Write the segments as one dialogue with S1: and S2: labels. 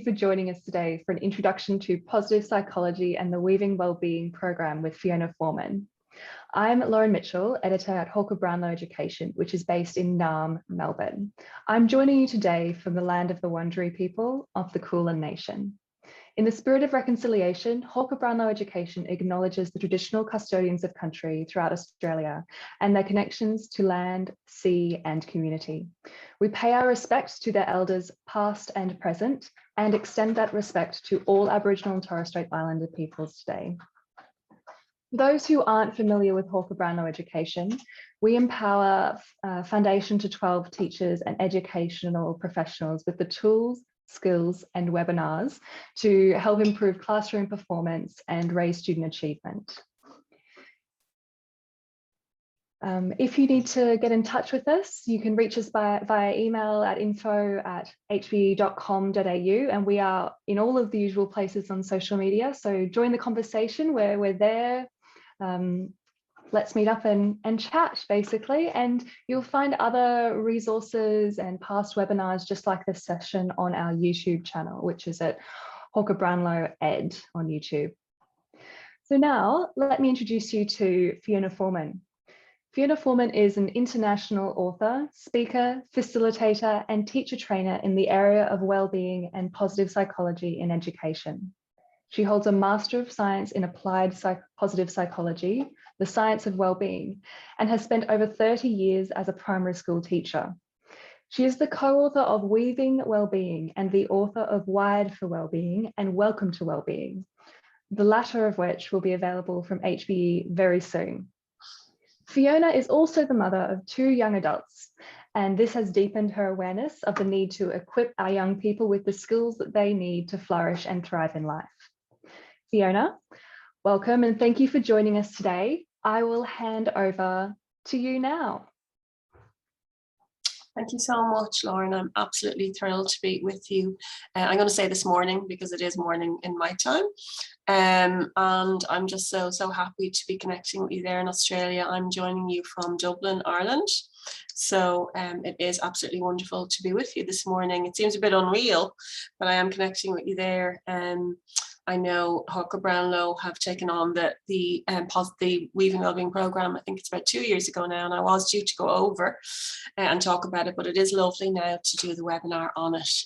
S1: for joining us today for an introduction to positive psychology and the Weaving Wellbeing program with Fiona Forman. I'm Lauren Mitchell, editor at Hawker Brownlow Education, which is based in Naarm, Melbourne. I'm joining you today from the land of the Wurundjeri people of the Kulin Nation. In the spirit of reconciliation, Hawker Brownlow Education acknowledges the traditional custodians of country throughout Australia and their connections to land, sea and community. We pay our respects to their elders past and present and extend that respect to all Aboriginal and Torres Strait Islander peoples today. For those who aren't familiar with Hawker Brownlow Education, we empower Foundation to 12 teachers and educational professionals with the tools, skills and webinars to help improve classroom performance and raise student achievement. If you need to get in touch with us, you can reach us via email at info@hbe.com.au, and we are in all of the usual places on social media. So join the conversation where we're there. Let's meet up and chat basically, and you'll find other resources and past webinars just like this session on our YouTube channel, which is at Hawker Brownlow Ed on YouTube. So now let me introduce you to Fiona Forman. Fiona Forman is an international author, speaker, facilitator and teacher trainer in the area of wellbeing and positive psychology in education. She holds a Master of Science in Applied Positive Psychology, the science of wellbeing, and has spent over 30 years as a primary school teacher. She is the co-author of Weaving Wellbeing and the author of Wired for Wellbeing and Welcome to Wellbeing, the latter of which will be available from HBE very soon. Fiona is also the mother of 2 young adults, and this has deepened her awareness of the need to equip our young people with the skills that they need to flourish and thrive in life. Fiona, welcome and thank you for joining us today. I will hand over to you now.
S2: Thank you so much, Lauren. I'm absolutely thrilled to be with you. I'm going to say this morning because it is morning in my time. And I'm just so happy to be connecting with you there in Australia. I'm joining you from Dublin, Ireland. So it is absolutely wonderful to be with you this morning. It seems a bit unreal, but I am connecting with you there. I know Hawker Brownlow have taken on the Weaving Wellbeing program. I think it's about 2 years ago now, and I was due to go over and talk about it, but it is lovely now to do the webinar on it.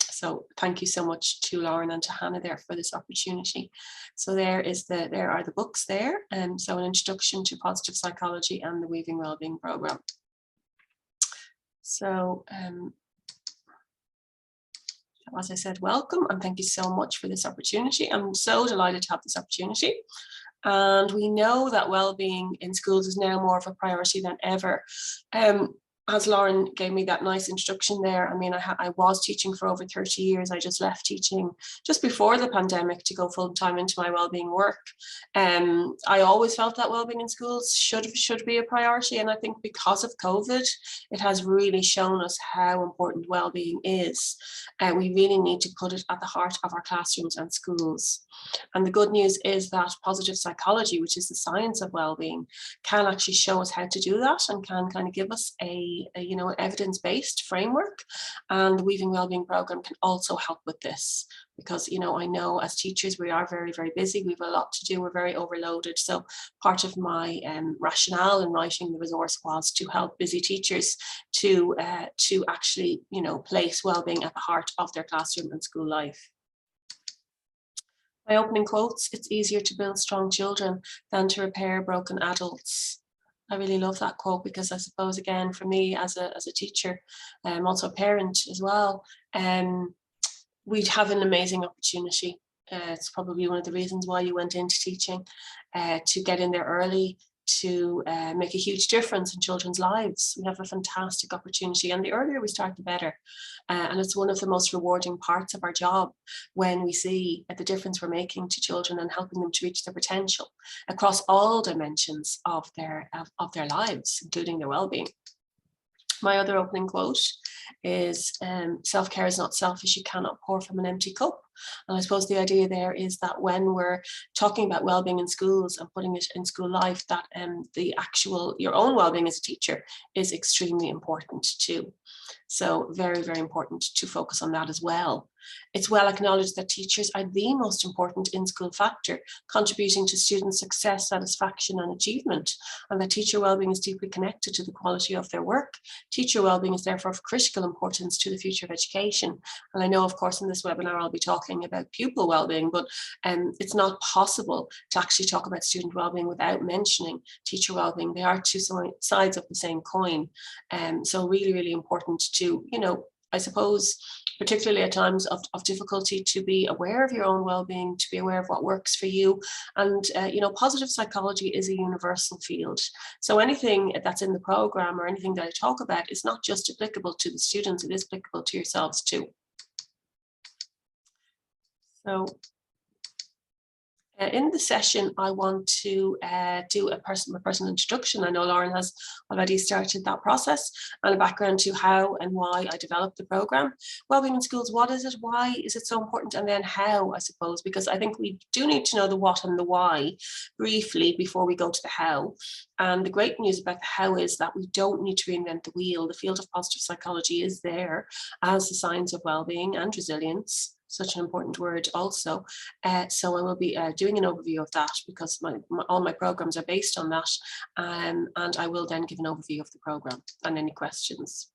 S2: So thank you so much to Lauren and to Hannah there for this opportunity. So there are the books there. So an introduction to positive psychology and the Weaving Wellbeing program. So as I said, welcome and thank you so much for this opportunity. I'm so delighted to have this opportunity. And we know that well-being in schools is now more of a priority than ever. As Lauren gave me that nice introduction there, I mean, I was teaching for over 30 years. I just left teaching just before the pandemic to go full time into my wellbeing work. I always felt that wellbeing in schools should be a priority. And I think because of COVID, it has really shown us how important wellbeing is. And we really need to put it at the heart of our classrooms and schools. And the good news is that positive psychology, which is the science of well-being, can actually show us how to do that and can kind of give us an evidence-based framework. And the Weaving Wellbeing program can also help with this because, I know as teachers, we are very, very busy. We have a lot to do. We're very overloaded. So part of my rationale in writing the resource was to help busy teachers to actually, place well-being at the heart of their classroom and school life. My opening quotes: it's easier to build strong children than to repair broken adults. I really love that quote because I suppose, again, for me as a teacher, also a parent as well, we'd have an amazing opportunity. It's probably one of the reasons why you went into teaching, to get in there early, to make a huge difference in children's lives. We have a fantastic opportunity, and the earlier we start, the better. And it's one of the most rewarding parts of our job when we see the difference we're making to children and helping them to reach their potential across all dimensions of their lives, including their well-being. My other opening quote is, self-care is not selfish, you cannot pour from an empty cup. And I suppose the idea there is that when we're talking about well-being in schools and putting it in school life, that your own well-being as a teacher is extremely important too. So very, very important to focus on that as well. It's well acknowledged that teachers are the most important in-school factor, contributing to student success, satisfaction and achievement, and that teacher wellbeing is deeply connected to the quality of their work. Teacher wellbeing is therefore of critical importance to the future of education. And I know, of course, in this webinar, I'll be talking about pupil wellbeing, but it's not possible to actually talk about student wellbeing without mentioning teacher wellbeing. They are two sides of the same coin. So really, really important to, I suppose, particularly at times of difficulty, to be aware of your own well-being, to be aware of what works for you. And, positive psychology is a universal field. So anything that's in the program or anything that I talk about is not just applicable to the students, it is applicable to yourselves too. So in the session, I want to do a personal introduction. I know Lauren has already started that process, and a background to how and why I developed the programme. Wellbeing in schools, what is it? Why is it so important? And then how, I suppose, because I think we do need to know the what and the why briefly before we go to the how. And the great news about the how is that we don't need to reinvent the wheel. The field of positive psychology is there as the science of wellbeing and resilience. Such an important word also. So I will be doing an overview of that, because all my programs are based on that. And I will then give an overview of the program and any questions.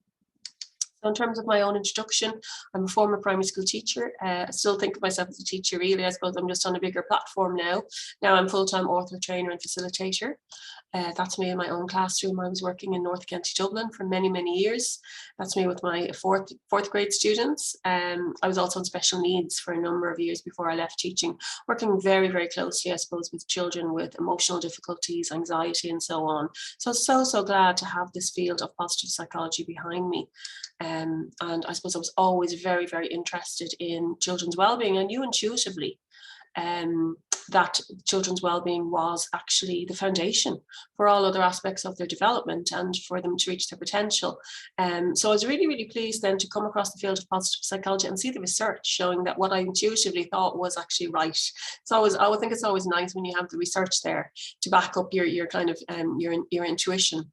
S2: So in terms of my own introduction, I'm a former primary school teacher. I still think of myself as a teacher, really. I suppose I'm just on a bigger platform now. Now I'm full-time author, trainer and facilitator. That's me in my own classroom. I was working in North County Dublin for many, many years. That's me with my fourth grade students. I was also on special needs for a number of years before I left teaching, working very, very closely, I suppose, with children with emotional difficulties, anxiety and so on. So glad to have this field of positive psychology behind me. And I suppose I was always very, very interested in children's well-being. I knew intuitively that children's well-being was actually the foundation for all other aspects of their development and for them to reach their potential. So I was really, really pleased then to come across the field of positive psychology and see the research showing that what I intuitively thought was actually right. So I think it's always nice when you have the research there to back up your kind of your intuition.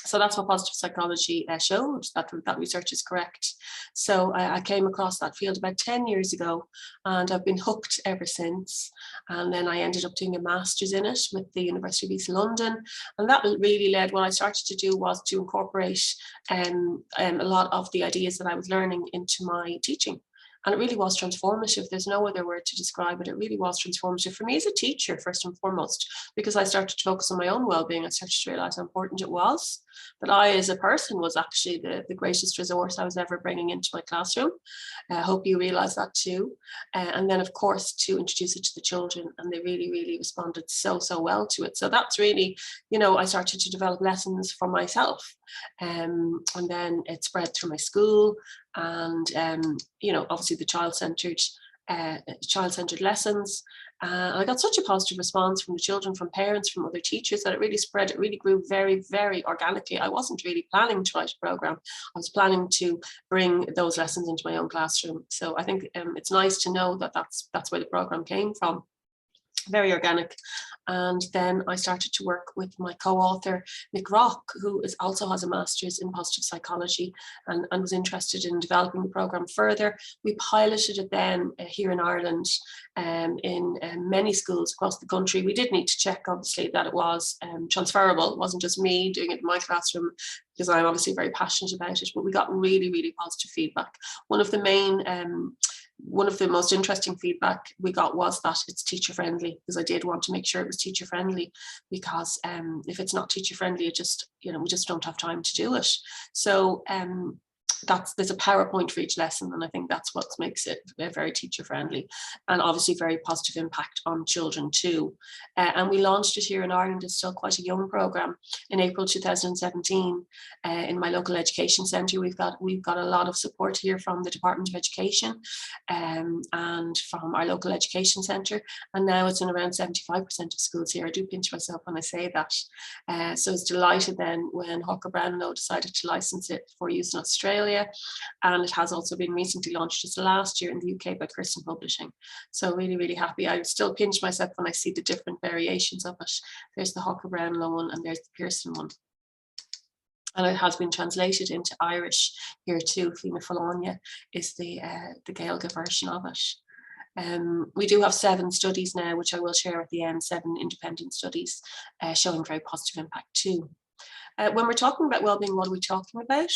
S2: So that's what positive psychology showed, that research is correct. So I came across that field about 10 years ago, and I've been hooked ever since. And then I ended up doing a master's in it with the University of East London. And that really led, what I started to do was to incorporate a lot of the ideas that I was learning into my teaching. And it really was transformative. There's no other word to describe it. It really was transformative for me as a teacher, first and foremost, because I started to focus on my own well-being. I started to realize how important it was. That I, as a person, was actually the greatest resource I was ever bringing into my classroom. I hope you realize that too. And then, of course, to introduce it to the children, and they really, really responded so well to it. So that's really, I started to develop lessons for myself. And then it spread through my school, and obviously the child-centered lessons. I got such a positive response from the children, from parents, from other teachers, that it really spread. It really grew very, very organically. I wasn't really planning to write a program. I was planning to bring those lessons into my own classroom. So I think it's nice to know that that's where the program came from. Very organic. And then I started to work with my co-author, Nick Rock, who also has a master's in positive psychology, and was interested in developing the program further. We piloted it then here in Ireland, in many schools across the country. We did need to check, obviously, that it was transferable. It wasn't just me doing it in my classroom, because I'm obviously very passionate about it, but we got really, really positive feedback. One of the most interesting feedback we got was that it's teacher friendly, because I did want to make sure it was teacher friendly, because if it's not teacher friendly, it just, we just don't have time to do it. So there's a PowerPoint for each lesson, and I think that's what makes it very teacher friendly, and obviously very positive impact on children too. And we launched it here in Ireland. It's still quite a young program, in April 2017 in my local education centre. We've got a lot of support here from the Department of Education and from our local education centre, and now it's in around 75% of schools here. I do pinch myself when I say that. So I was delighted then when Hawker Brownlow decided to license it for use in Australia. And it has also been recently launched just last year in the UK by Kirsten Publishing. So really, really happy. I still pinch myself when I see the different variations of it. There's the Hawker Brownlow one, and there's the Pearson one. And it has been translated into Irish here too. Fiona Forman is the Gaeilge version of it. We do have 7 studies now, which I will share at the end, 7 independent studies showing very positive impact too. When we're talking about well-being, what are we talking about?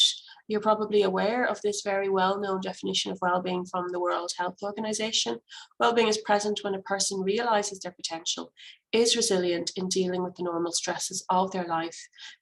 S2: You're probably aware of this very well-known definition of well-being from the World Health Organization. Well-being is present when a person realizes their potential, is resilient in dealing with the normal stresses of their life,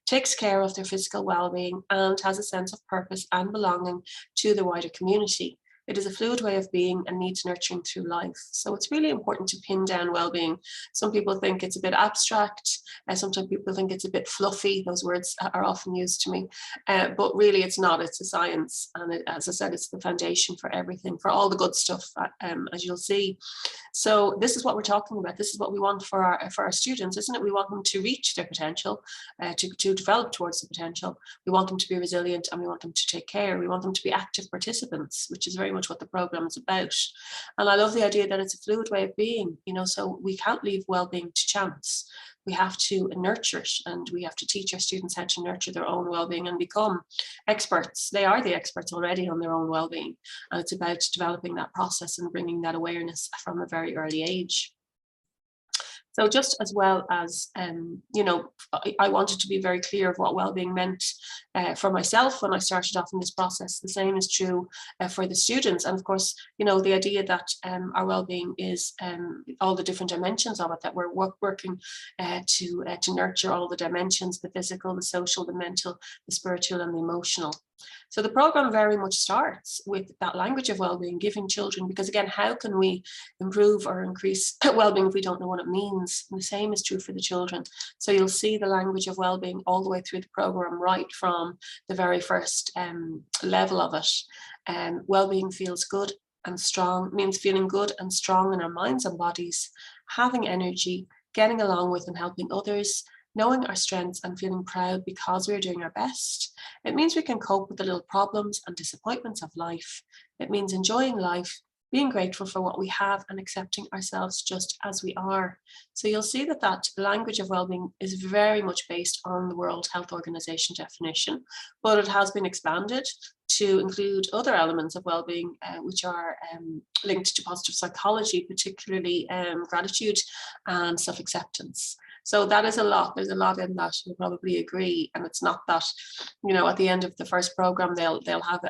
S2: takes care of their physical well-being, and has a sense of purpose and belonging to the wider community. It is a fluid way of being and needs nurturing through life. So it's really important to pin down well-being. Some people think it's a bit abstract, and sometimes people think it's a bit fluffy. Those words are often used to me, but really it's not. It's a science, and as I said, it's the foundation for everything, for all the good stuff, as you'll see. So this is what we're talking about. This is what we want for our students, isn't it? We want them to reach their potential, to develop towards the potential. We want them to be resilient, and we want them to take care. We want them to be active participants, which is very much what the program is about. And I love the idea that it's a fluid way of being, so we can't leave well-being to chance. We have to nurture it, and we have to teach our students how to nurture their own well-being and become experts. They are the experts already on their own well-being, and it's about developing that process and bringing that awareness from a very early age. So just as well as, I wanted to be very clear of what well-being meant for myself when I started off in this process. The same is true for the students. And of course, the idea that our well-being is all the different dimensions of it, that we're working to nurture all the dimensions, the physical, the social, the mental, the spiritual, and the emotional. So the program very much starts with that language of well-being, giving children, because again, how can we improve or increase well-being if we don't know what it means? And the same is true for the children. So you'll see the language of well-being all the way through the program, right from the very first level of it. Well-being feels good and strong, means feeling good and strong in our minds and bodies, having energy, getting along with and helping others, knowing our strengths and feeling proud because we're doing our best. It means we can cope with the little problems and disappointments of life. It means enjoying life, being grateful for what we have, and accepting ourselves just as we are. So you'll see that language of well-being is very much based on the World Health Organization definition, but it has been expanded to include other elements of well-being, which are linked to positive psychology, particularly gratitude and self-acceptance. So that is a lot. There's a lot in that. You'll probably agree. And it's not that, at the end of the first program, they'll have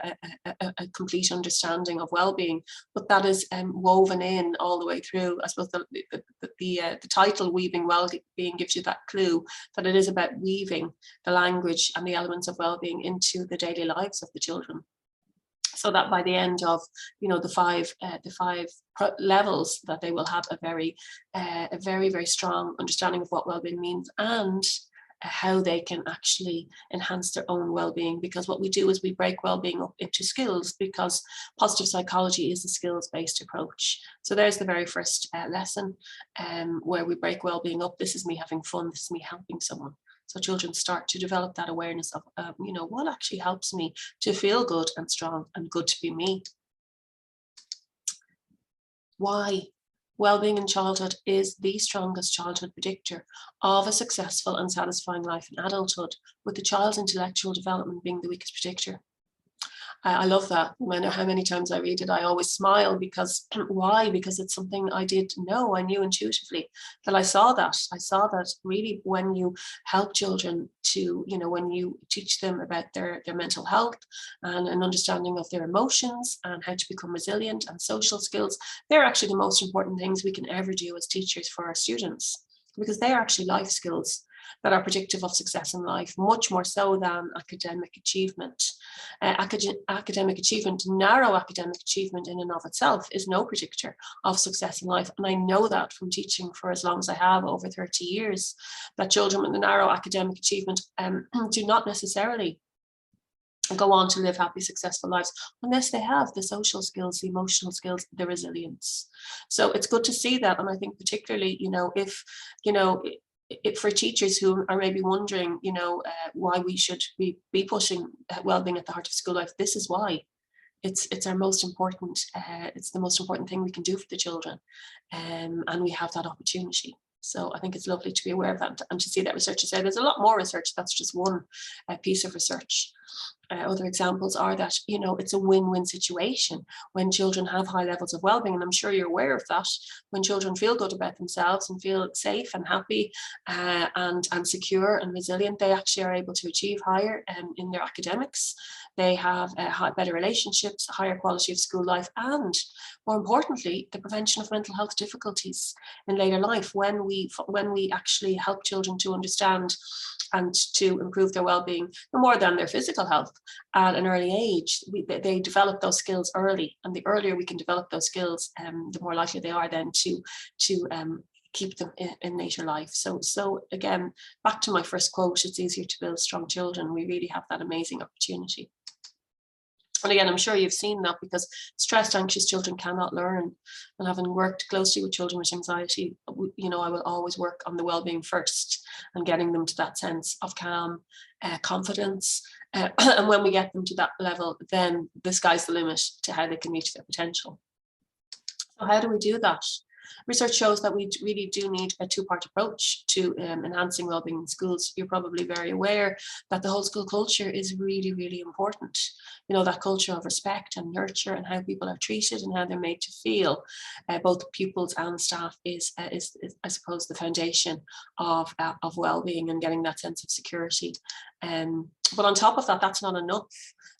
S2: a complete understanding of well-being, but that is woven in all the way through. I suppose the title "Weaving Well-being" gives you that clue that it is about weaving the language and the elements of well-being into the daily lives of the children. So that by the end of the five levels, that they will have a very very strong understanding of what well-being means and how they can actually enhance their own well-being. Because what we do is we break well-being up into skills, because positive psychology is a skills-based approach. So there's the very first lesson where we break well-being up. This is me having fun. This is me helping someone. So children start to develop that awareness of, what actually helps me to feel good and strong and good to be me. Why? Well-being in childhood is the strongest childhood predictor of a successful and satisfying life in adulthood, with the child's intellectual development being the weakest predictor. I love that. No matter how many times I read it, I always smile. Because why? Because it's something I did know. I knew intuitively that I saw that. I saw that really when you help children to, when you teach them about their mental health and an understanding of their emotions and how to become resilient and social skills, they're actually the most important things we can ever do as teachers for our students, because they are actually life skills that are predictive of success in life, much more so than academic achievement. Academic achievement, narrow academic achievement in and of itself, is no predictor of success in life. And I know that from teaching for as long as I have, over 30 years, that children with a narrow academic achievement do not necessarily go on to live happy, successful lives unless they have the social skills, the emotional skills, the resilience. So it's good to see that. And I think particularly, if for teachers who are maybe wondering, why we should be pushing well-being at the heart of school life, this is why. It's our most important, it's the most important thing we can do for the children, and we have that opportunity. So I think it's lovely to be aware of that and to see that research is there. There's a lot more research. That's just one piece of research. Other examples are that, you know, it's a win-win situation when children have high levels of well-being, and I'm sure you're aware of that. When children feel good about themselves and feel safe and happy and secure and resilient, they actually are able to achieve higher in their academics. They have better relationships, a higher quality of school life, and more importantly, the prevention of mental health difficulties in later life. When we actually help children to understand and to improve their well-being, more than their physical health at an early age, they develop those skills early, and the earlier we can develop those skills, the more likely they are then to keep them in later life. So again, back to my first quote, it's easier to build strong children. We really have that amazing opportunity. And again, I'm sure you've seen that, because stressed, anxious children cannot learn. And having worked closely with children with anxiety, you know, I will always work on the well-being first and getting them to that sense of calm, confidence. And when we get them to that level, then the sky's the limit to how they can reach their potential. So how do we do that? Research shows that we really do need a two-part approach to enhancing wellbeing in schools. You're probably very aware that the whole school culture is really, really important. You know, that culture of respect and nurture and how people are treated and how they're made to feel, both pupils and staff, is I suppose, the foundation of wellbeing and getting that sense of security. But on top of that, that's not enough.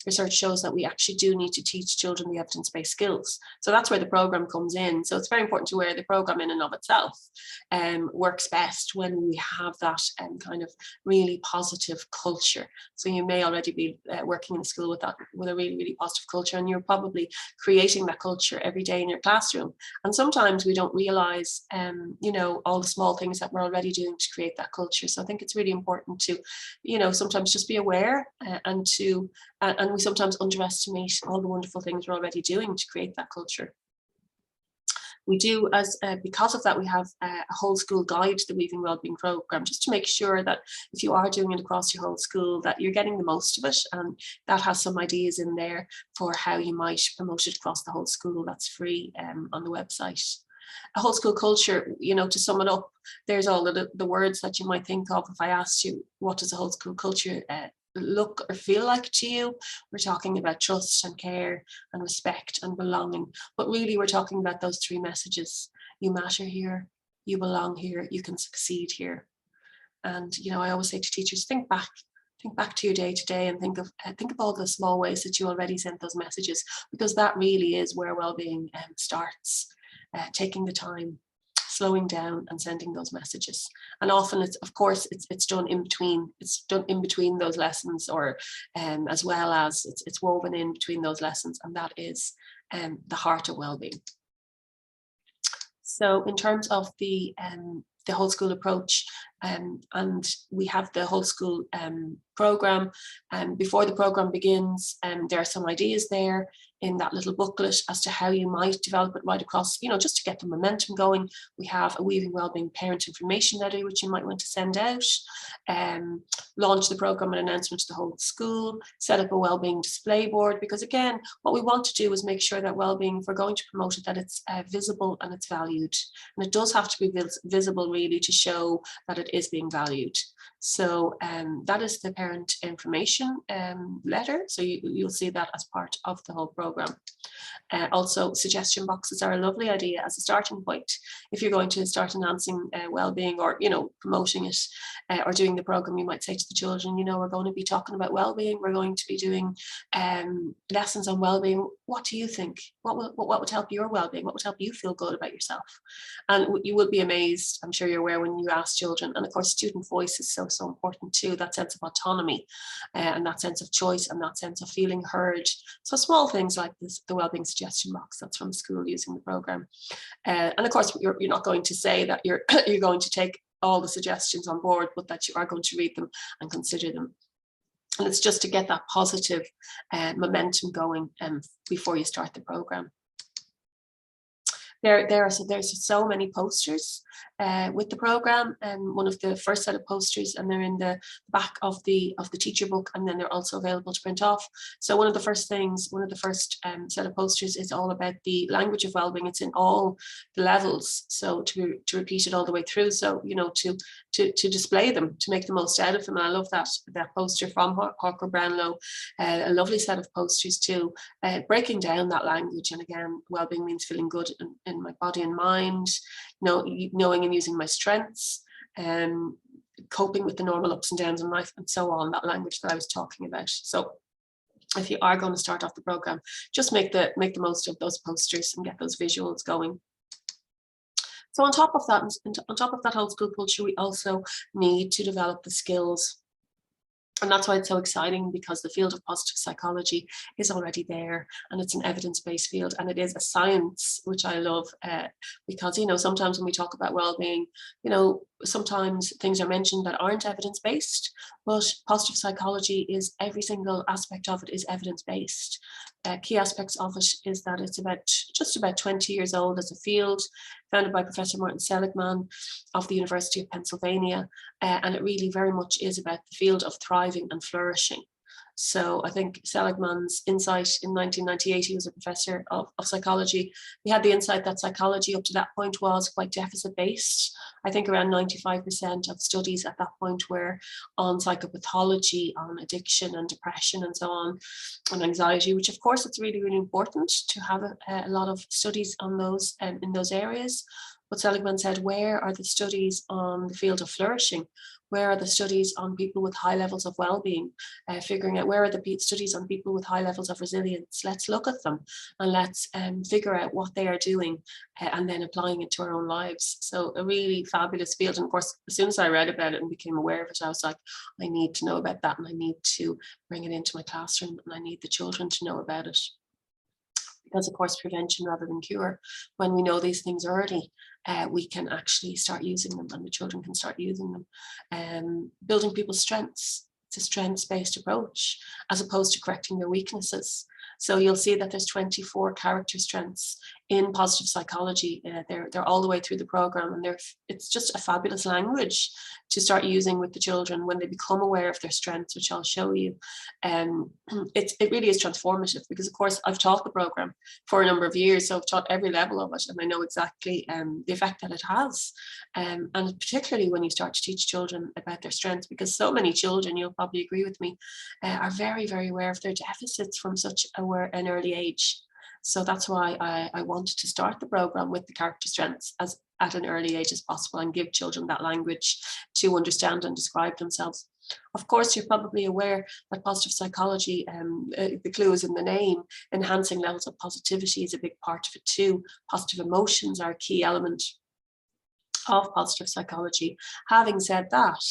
S2: Research shows that we actually do need to teach children the evidence-based skills. So that's where the program comes in. So it's very important to where the program in and of itself works best when we have that kind of really positive culture. So you may already be working in a school with a really, really positive culture, and you're probably creating that culture every day in your classroom. And sometimes we don't realize, you know, all the small things that we're already doing to create that culture. So I think it's really important to, you know, sometimes just be aware and we sometimes underestimate all the wonderful things we're already doing to create that culture. We do, because of that, we have a whole school guide to the Weaving Wellbeing programme, just to make sure that if you are doing it across your whole school, that you're getting the most of it, and that has some ideas in there for how you might promote it across the whole school. That's free on the website. A whole school culture, you know, to sum it up, there's all the words that you might think of if I asked you, what does a whole school culture look or feel like to you? We're talking about trust and care and respect and belonging, but really we're talking about those three messages. You matter here, you belong here, you can succeed here. And, you know, I always say to teachers, think back to your day to day and think of all the small ways that you already sent those messages, because that really is where wellbeing starts. Taking the time, slowing down and sending those messages. And often it's done in between those lessons, or as well as it's woven in between those lessons, and that is the heart of wellbeing. So in terms of the whole school approach, and we have the whole school program, and before the program begins, there are some ideas there in that little booklet as to how you might develop it right across, you know, just to get the momentum going. We have a Weaving Wellbeing parent information letter, which you might want to send out, launch the program and announcement to the whole school, set up a wellbeing display board, because again, what we want to do is make sure that wellbeing, if we're going to promote it, that it's visible and it's valued. And it does have to be visible really to show that it is being valued. So that is the parent information letter. So you'll see that as part of the whole program. Also, suggestion boxes are a lovely idea as a starting point. If you're going to start enhancing wellbeing, or, you know, promoting it or doing the program, you might say to the children, you know, we're going to be talking about wellbeing. We're going to be doing lessons on wellbeing. What do you think? What would help your wellbeing? What would help you feel good about yourself? And you will be amazed, I'm sure you're aware, when you ask children. And of course, student voice is so important too, that sense of autonomy and that sense of choice and that sense of feeling heard. So small things like this, the wellbeing suggestion box, that's from school using the program. And of course, you're not going to say that you're going to take all the suggestions on board, but that you are going to read them and consider them. And it's just to get that positive momentum going before you start the program. There's so many posters with the program, and one of the first set of posters, and they're in the back of the teacher book, and then they're also available to print off. So one of the first set of posters is all about the language of wellbeing. It's in all the levels, so to repeat it all the way through. So to display them, to make the most out of them. And I love that poster from Harker Brownlow, a lovely set of posters too, breaking down that language. And again, wellbeing means feeling good in my body and mind, knowing and using my strengths, coping with the normal ups and downs in life, and so on, that language that I was talking about. So if you are going to start off the program, just make the most of those posters and get those visuals going. So on top of that whole school culture, we also need to develop the skills. And that's why it's so exciting, because the field of positive psychology is already there, and it's an evidence-based field, and it is a science, which I love, because, sometimes when we talk about well-being, sometimes things are mentioned that aren't evidence-based, but positive psychology is, every single aspect of it is evidence-based. Key aspects of it is that it's just about 20 years old as a field, founded by Professor Martin Seligman of the University of Pennsylvania, and it really very much is about the field of thriving and flourishing. So I think Seligman's insight in 1998, he was a professor of psychology. He had the insight that psychology up to that point was quite deficit-based. I think around 95% of studies at that point were on psychopathology, on addiction and depression and so on, and anxiety, which of course it's really, really important to have a lot of studies on those in those areas. But Seligman said, where are the studies on the field of flourishing? Where are the studies on people with high levels of well-being? Figuring out where are the studies on people with high levels of resilience? Let's look at them, and let's figure out what they are doing, and then applying it to our own lives. So a really fabulous field. And of course, as soon as I read about it and became aware of it, I was like, I need to know about that, and I need to bring it into my classroom, and I need the children to know about it. Because of course, prevention rather than cure. When we know these things early, we can actually start using them, and the children can start using them. Building people's strengths. It's a strengths-based approach, as opposed to correcting their weaknesses. So you'll see that there's 24 character strengths in positive psychology. They're all the way through the program, and it's just a fabulous language to start using with the children when they become aware of their strengths, which I'll show you. It really is transformative, because of course I've taught the program for a number of years, so I've taught every level of it, and I know exactly the effect that it has. And particularly when you start to teach children about their strengths, because so many children, you'll probably agree with me, are very, very aware of their deficits from such an early age. So that's why I wanted to start the program with the character strengths at an early age as possible, and give children that language to understand and describe themselves. Of course, you're probably aware that positive psychology, the clue is in the name, enhancing levels of positivity is a big part of it too. Positive emotions are a key element of positive psychology. Having said that,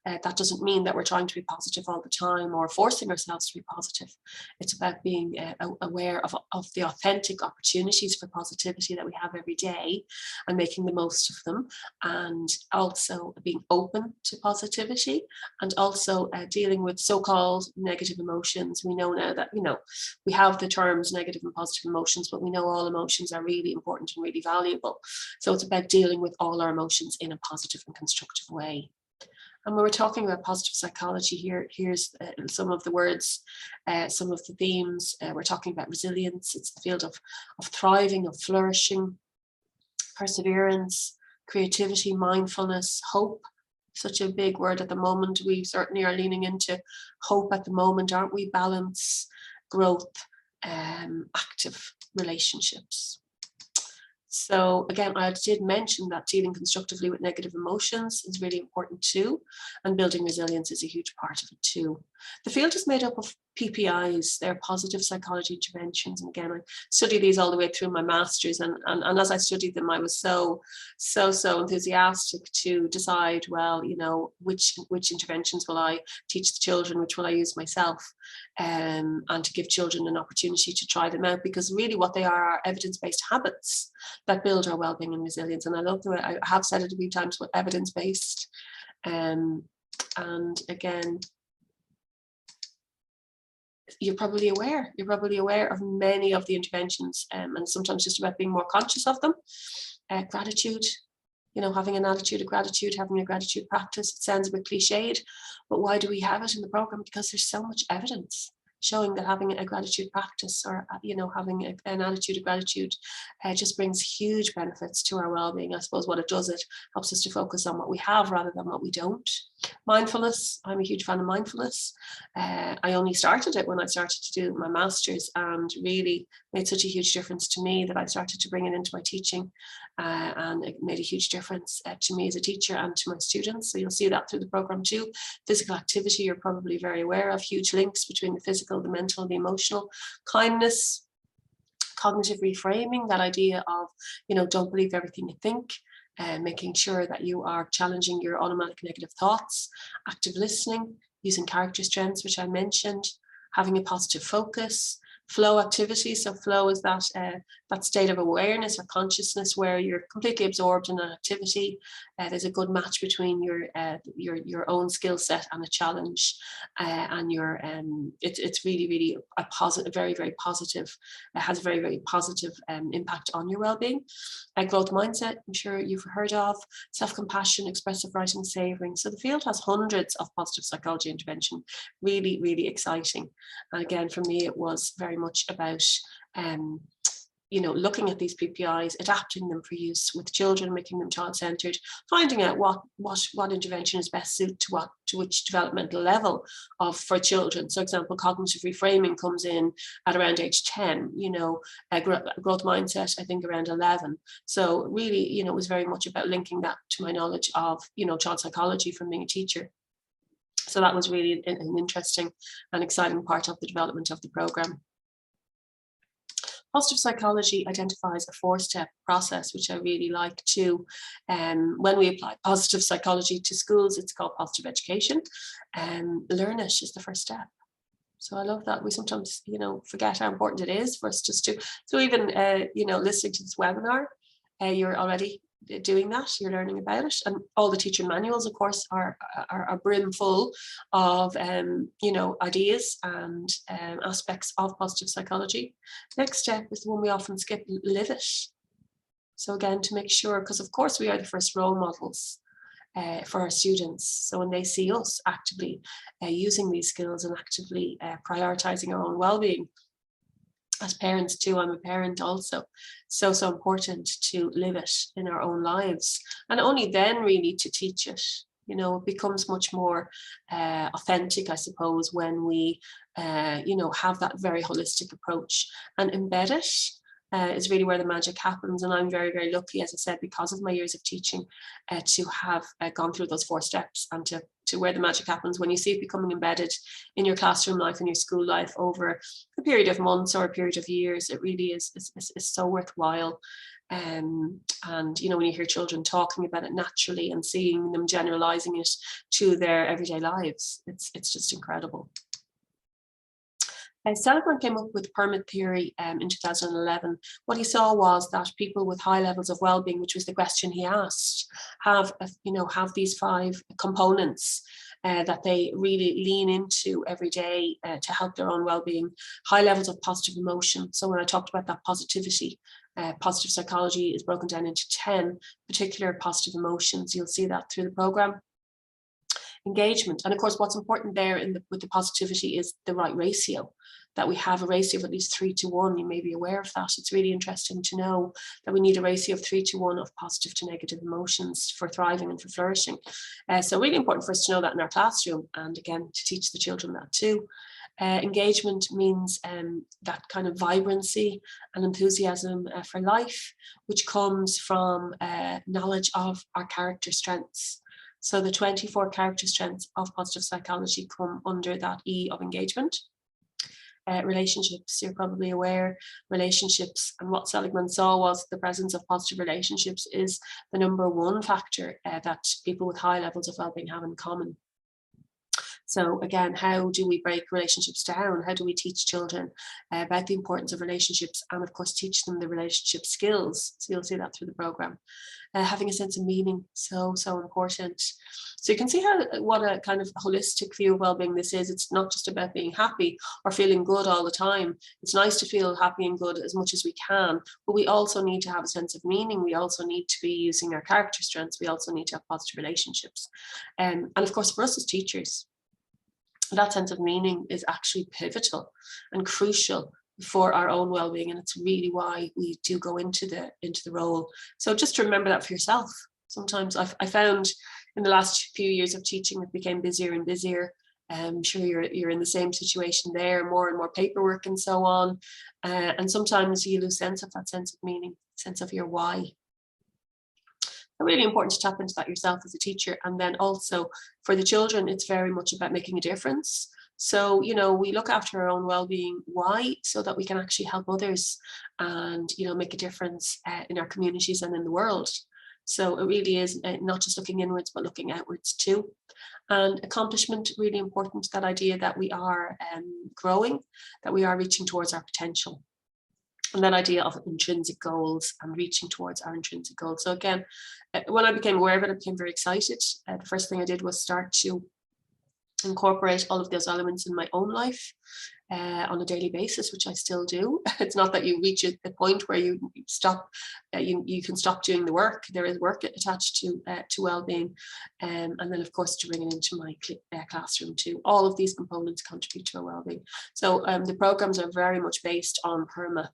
S2: that doesn't mean that we're trying to be positive all the time or forcing ourselves to be positive. It's about being aware of the authentic opportunities for positivity that we have every day, and making the most of them, and also being open to positivity, and also dealing with so-called negative emotions. We know now that, we have the terms negative and positive emotions, but we know all emotions are really important and really valuable. So it's about dealing with all our emotions in a positive and constructive way. And when we're talking about positive psychology here's some of the words, some of the themes. We're talking about resilience. It's the field of thriving, of flourishing, perseverance, creativity, mindfulness, hope. Such a big word at the moment. We certainly are leaning into hope at the moment, aren't we? Balance, growth, active relationships. So again, I did mention that dealing constructively with negative emotions is really important too, and building resilience is a huge part of it too. The field is made up of PPIs, they're positive psychology interventions. And again, I studied these all the way through my master's, and as I studied them, I was so enthusiastic to decide, well, which interventions will I teach the children, which will I use myself, and to give children an opportunity to try them out, because really what they are evidence-based habits that build our well-being and resilience. And I love the way, I have said it a few times, but evidence-based. And again, you're probably aware of many of the interventions, and sometimes just about being more conscious of them. Gratitude, having an attitude of gratitude, having a gratitude practice. It sounds a bit cliched, but why do we have it in the program? Because there's so much evidence showing that having a gratitude practice, or having an attitude of gratitude, just brings huge benefits to our well-being. I suppose what it does, it helps us to focus on what we have rather than what we don't. Mindfulness, I'm a huge fan of mindfulness. I only started it when I started to do my master's, and really made such a huge difference to me that I started to bring it into my teaching, and it made a huge difference to me as a teacher and to my students. So you'll see that through the program too. Physical activity, you're probably very aware of, huge links between the physical, the mental, the emotional. Kindness, cognitive reframing, that idea of, don't believe everything you think, and making sure that you are challenging your automatic negative thoughts. Active listening, using character strengths, which I mentioned, having a positive focus. Flow activity, so flow is that state of awareness or consciousness where you're completely absorbed in an activity. There's a good match between your own skill set and a challenge, and it's really a positive, very positive. It has a very positive impact on your well-being. Growth mindset, I'm sure you've heard of. Self-compassion, expressive writing, savoring. So the field has hundreds of positive psychology intervention. Really exciting. And again, for me, it was very much about looking at these PPIs, adapting them for use with children, making them child-centered, finding out what intervention is best suited to which developmental level for children. So, example, cognitive reframing comes in at around age 10. Growth mindset, I think, around 11. So really, it was very much about linking that to my knowledge of child psychology from being a teacher. So that was really an interesting and exciting part of the development of the program. Positive psychology identifies a 4-step process, which I really like too. When we apply positive psychology to schools, it's called positive education. Learn it is the first step. So I love that. We sometimes, forget how important it is for us just to, so even, listening to this webinar, you're already doing that, you're learning about it, and all the teacher manuals, of course, are brim full of ideas and aspects of positive psychology. Next step is the one we often skip: live it. So again, to make sure, because of course we are the first role models for our students, so when they see us actively using these skills and actively prioritizing our own well-being. As parents too, I'm a parent also, so important to live it in our own lives, and only then really to teach it. It becomes much more authentic, I suppose, when we have that very holistic approach and embed it. Is really where the magic happens. And I'm very lucky, as I said, because of my years of teaching, to have gone through those 4 steps, and to where the magic happens when you see it becoming embedded in your classroom life and your school life over a period of months or a period of years. It really is so worthwhile. And when you hear children talking about it naturally and seeing them generalizing it to their everyday lives, it's just incredible. Seligman came up with permit theory in 2011. What he saw was that people with high levels of well-being, which was the question he asked, have these 5 components that they really lean into every day to help their own well-being. High levels of positive emotion. So when I talked about that positivity, positive psychology is broken down into 10 particular positive emotions. You'll see that through the program. Engagement, and of course what's important there with the positivity is the right ratio, that we have a ratio of at least 3 to 1. You may be aware of that. It's really interesting to know that we need a ratio of 3 to 1 of positive to negative emotions for thriving and for flourishing. So really important for us to know that in our classroom, and again to teach the children that too. Engagement means that kind of vibrancy and enthusiasm for life, which comes from knowledge of our character strengths. So the 24 character strengths of positive psychology come under that E of engagement. Relationships, you're probably aware, relationships, and what Seligman saw was the presence of positive relationships is the #1 factor that people with high levels of well-being have in common. So again, how do we break relationships down? How do we teach children about the importance of relationships, and of course teach them the relationship skills? So you'll see that through the program. Having a sense of meaning, so important. So you can see what a kind of holistic view of well-being this is. It's not just about being happy or feeling good all the time. It's nice to feel happy and good as much as we can, but we also need to have a sense of meaning. We also need to be using our character strengths. We also need to have positive relationships. And of course, for us as teachers, that sense of meaning is actually pivotal and crucial for our own well-being, and it's really why we do go into the role. So just to remember that for yourself. Sometimes I found in the last few years of teaching, it became busier and busier. I'm sure you're in the same situation there, more and more paperwork and so on, and sometimes you lose sense of that sense of meaning, sense of your why. Really important to tap into that yourself as a teacher. And then also for the children, it's very much about making a difference. So, we look after our own well-being. Why? So that we can actually help others and, make a difference in our communities and in the world. So it really is not just looking inwards, but looking outwards too. And accomplishment, really important, that idea that we are growing, that we are reaching towards our potential. And that idea of intrinsic goals and reaching towards our intrinsic goals. So again, when I became aware of it, I became very excited. The first thing I did was start to incorporate all of those elements in my own life on a daily basis, which I still do. It's not that you reach a point where you stop, you can stop doing the work. There is work attached to well-being, and then of course to bring it into my classroom too. All of these components contribute to our well-being. So the programs are very much based on PERMA.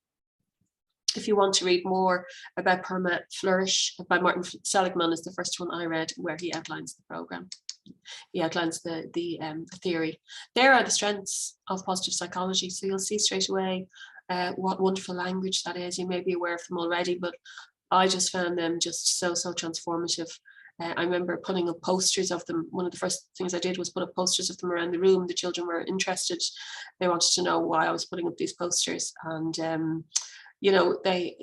S2: If you want to read more about PERMA, Flourish by Martin Seligman is the first one I read, where he outlines the program. He outlines the theory. There are the strengths of positive psychology. So you'll see straight away what wonderful language that is. You may be aware of them already, but I just found them just so transformative. I remember putting up posters of them. One of the first things I did was put up posters of them around the room. The children were interested. They wanted to know why I was putting up these posters, and they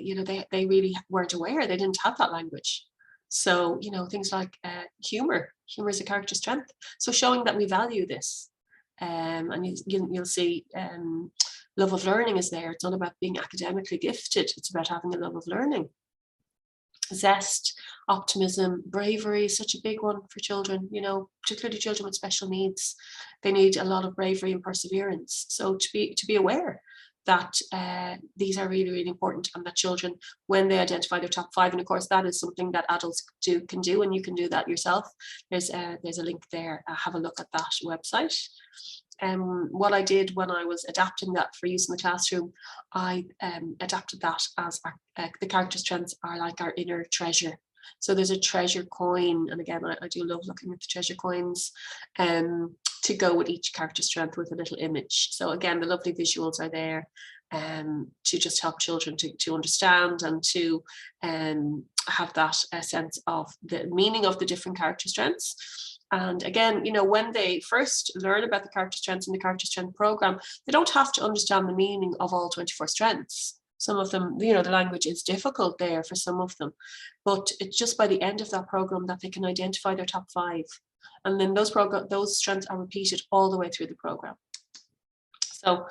S2: really weren't aware. They didn't have that language. So, things like humor is a character strength. So showing that we value this, and you'll see love of learning is there. It's not about being academically gifted. It's about having a love of learning. Zest, optimism, bravery is such a big one for children, particularly children with special needs. They need a lot of bravery and perseverance. So to be aware that these are really, really important, and that children, when they identify their top 5, and of course that is something that adults can do, and you can do that yourself. There's a link there. Have a look at that website. What I did when I was adapting that for use in the classroom, I adapted that as the character strengths are like our inner treasure. So there's a treasure coin, and again, I do love looking at the treasure coins to go with each character strength with a little image. So again, the lovely visuals are there to just help children to understand and to have that sense of the meaning of the different character strengths. And again, when they first learn about the character strengths in the character strength program, they don't have to understand the meaning of all 24 strengths. Some of them, the language is difficult there for some of them, but it's just by the end of that program that they can identify their top 5. And then those strengths are repeated all the way through the program. So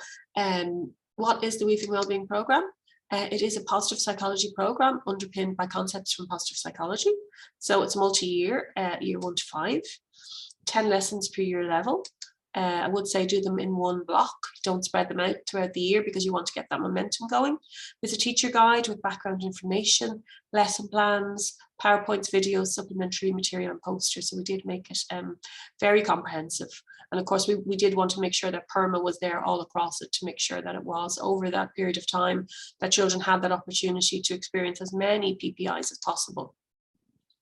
S2: what is the Weaving Wellbeing program? It is a positive psychology program underpinned by concepts from positive psychology. So it's multi-year, year 1 to 5, 10 lessons per year level. I would say do them in one block. Don't spread them out throughout the year because you want to get that momentum going. There's a teacher guide with background information, lesson plans, PowerPoints, videos, supplementary material and posters. So we did make it very comprehensive. And of course, we did want to make sure that PERMA was there all across it, to make sure that it was over that period of time that children had that opportunity to experience as many PPIs as possible.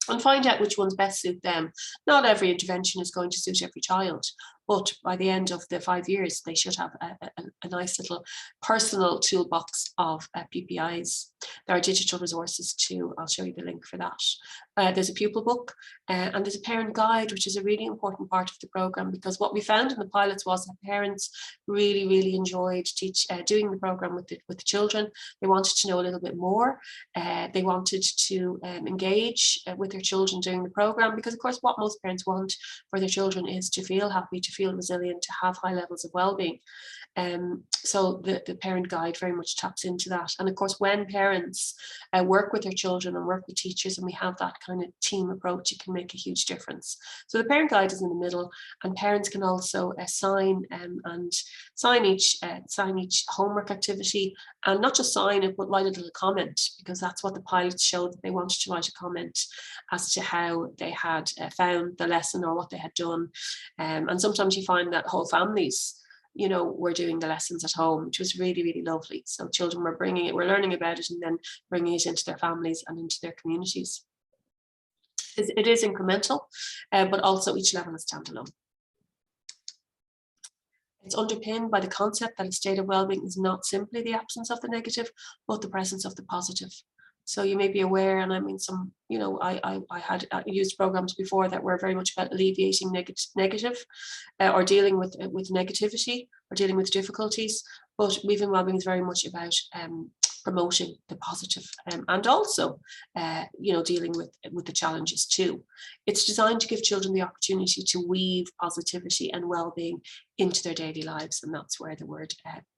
S2: And find out which ones best suit them. Not every intervention is going to suit every child, but by the end of the 5 years, they should have a nice little personal toolbox of PPIs. There are digital resources too. I'll show you the link for that. There's a pupil book and there's a parent guide, which is a really important part of the program, because what we found in the pilots was that parents really, really enjoyed doing the program with the children. They wanted to know a little bit more. They wanted to engage with their children during the program, because of course what most parents want for their children is to feel happy, to feel resilient, to have high levels of well-being. So the parent guide very much taps into that. And of course, when parents work with their children and work with teachers, and we have that kind of team approach, it can make a huge difference. So the parent guide is in the middle, and parents can also sign each homework activity, and not just sign it, but write a little comment, because that's what the pilot showed, that they wanted to write a comment as to how they had found the lesson or what they had done. And sometimes you find that whole families, you know, were doing the lessons at home, which was really, really lovely. So children were bringing it, were learning about it, and then bringing it into their families and into their communities. It is incremental, but also each level is standalone. It's underpinned by the concept that a state of well-being is not simply the absence of the negative, but the presence of the positive. So you may be aware, and I mean, some, you know, I had used programs before that were very much about alleviating negative or dealing with negativity or dealing with difficulties. But Weaving Wellbeing is very much about promoting the positive, and also, you know, dealing with the challenges too. It's designed to give children the opportunity to weave positivity and well-being into their daily lives, and that's where the word,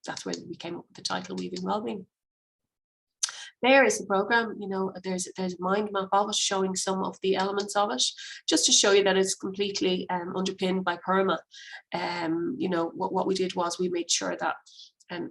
S2: that's where we came up with the title, Weaving Wellbeing. There is the program, you know, there's a mind map of it showing some of the elements of it, just to show you that it's completely underpinned by PERMA. You know, what we did was we made sure that,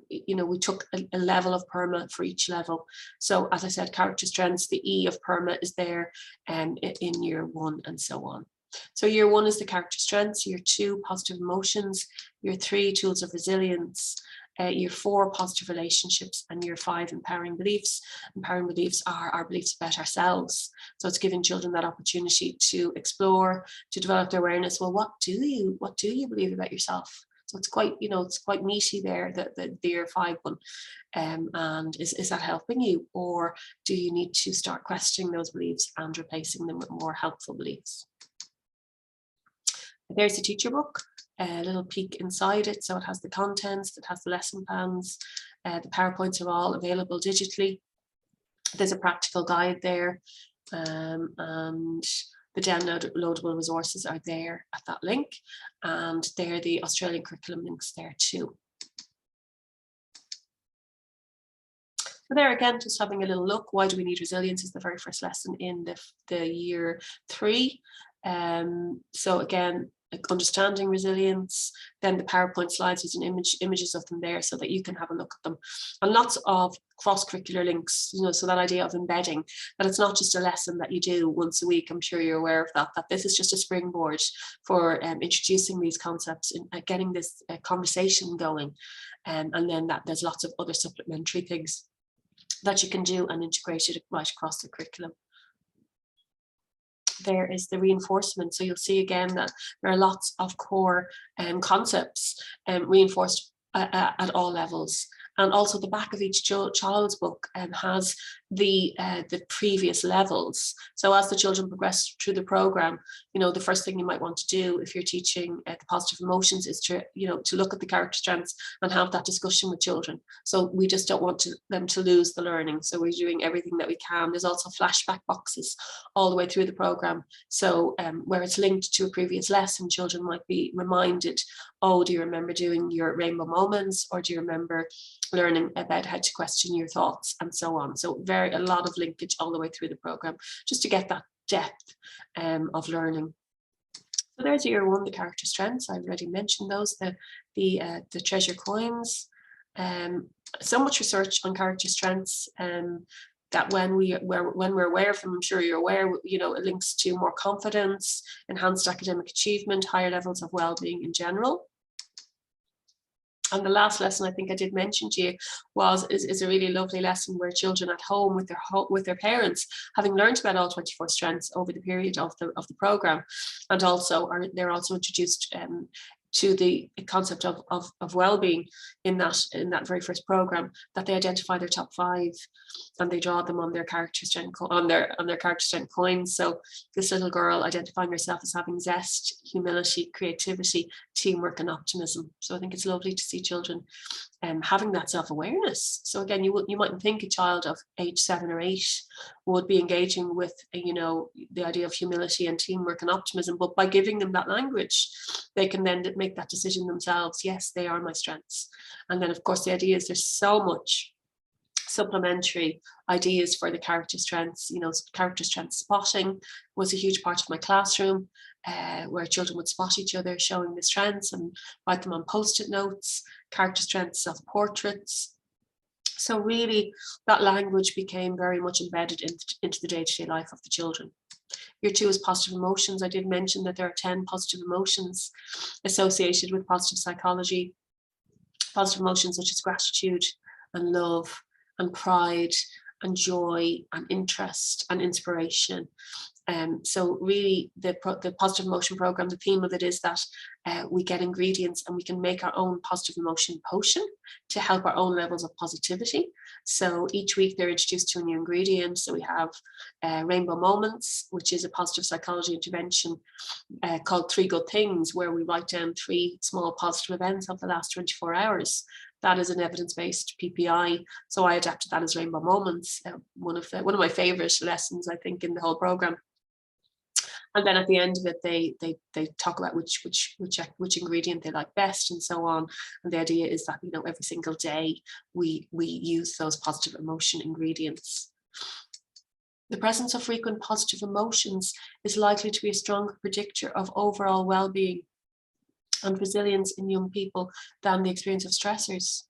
S2: you know, we took a level of PERMA for each level. So as I said, character strengths, the E of PERMA is there in year 1 and so on. So year 1 is the character strengths, year 2, positive emotions, year 3, tools of resilience, year 4, positive relationships, and year 5, empowering beliefs. Empowering beliefs are our beliefs about ourselves. So it's giving children that opportunity to explore, to develop their awareness. Well, what do you believe about yourself? So it's quite, you know, it's quite meaty there, the year 5 one. And is that helping you? Or do you need to start questioning those beliefs and replacing them with more helpful beliefs? There's the teacher book. A little peek inside it. So it has the contents, it has the lesson plans, the PowerPoints are all available digitally. There's a practical guide there, and the downloadable resources are there at that link, and there are the Australian curriculum links there too. So there again, just having a little look. Why do we need resilience is the very first lesson in the year 3. So again, understanding resilience, then the PowerPoint slides, there's an images of them there so that you can have a look at them, and lots of cross-curricular links, you know, so that idea of embedding, that it's not just a lesson that you do once a week. I'm sure you're aware of that this is just a springboard for introducing these concepts and getting this conversation going, and then that there's lots of other supplementary things that you can do and integrate it right across the curriculum. There is the reinforcement. So you'll see again that there are lots of core concepts reinforced at all levels. And also the back of each child's book has the previous levels. So as the children progress through the program, you know, the first thing you might want to do if you're teaching the positive emotions is to, you know, to look at the character strengths and have that discussion with children. So we just don't want them to lose the learning. So we're doing everything that we can. There's also flashback boxes all the way through the program. So where it's linked to a previous lesson, children might be reminded, oh, do you remember doing your rainbow moments? Or do you remember learning about how to question your thoughts, and so on? So a lot of linkage all the way through the program, just to get that depth of learning. So there's year 1, the character strengths. I already mentioned those, the treasure coins. So much research on character strengths that when we're aware of them, I'm sure you're aware, you know, it links to more confidence, enhanced academic achievement, higher levels of well-being in general. And the last lesson I think I did mention to you is a really lovely lesson where children at home with their parents, having learned about all 24 strengths over the period of the program, and also they're also introduced to the concept of well-being in that very first program, that they identify their top 5 and they draw them on their character strength character strength coins. So this little girl identifying herself as having zest, humility, creativity, teamwork, and optimism. So I think it's lovely to see children having that self-awareness. So again, you mightn't think a child of age 7 or 8 would be engaging with, you know, the idea of humility and teamwork and optimism, but by giving them that language, they can then make that decision themselves. Yes, they are my strengths. And then of course the idea is there's so much supplementary ideas for the character strengths. You know, character strength spotting was a huge part of my classroom, where children would spot each other showing the strengths and write them on post-it notes. Character strength self-portraits. So really that language became very much embedded into the day-to-day life of the children. Year 2 is positive emotions. I did mention that there are 10 positive emotions associated with positive psychology. Positive emotions such as gratitude and love and pride and joy and interest and inspiration. So really the positive emotion program, the theme of it is that we get ingredients and we can make our own positive emotion potion to help our own levels of positivity. So each week they're introduced to a new ingredient. So we have Rainbow Moments, which is a positive psychology intervention called 3 Good Things, where we write down 3 small positive events of the last 24 hours. That is an evidence-based PPI. So I adapted that as Rainbow Moments, one of my favorite lessons, I think, in the whole program. And then at the end of it, they talk about which ingredient they like best and so on. And the idea is that, you know, every single day we use those positive emotion ingredients. The presence of frequent positive emotions is likely to be a stronger predictor of overall well-being and resilience in young people than the experience of stressors.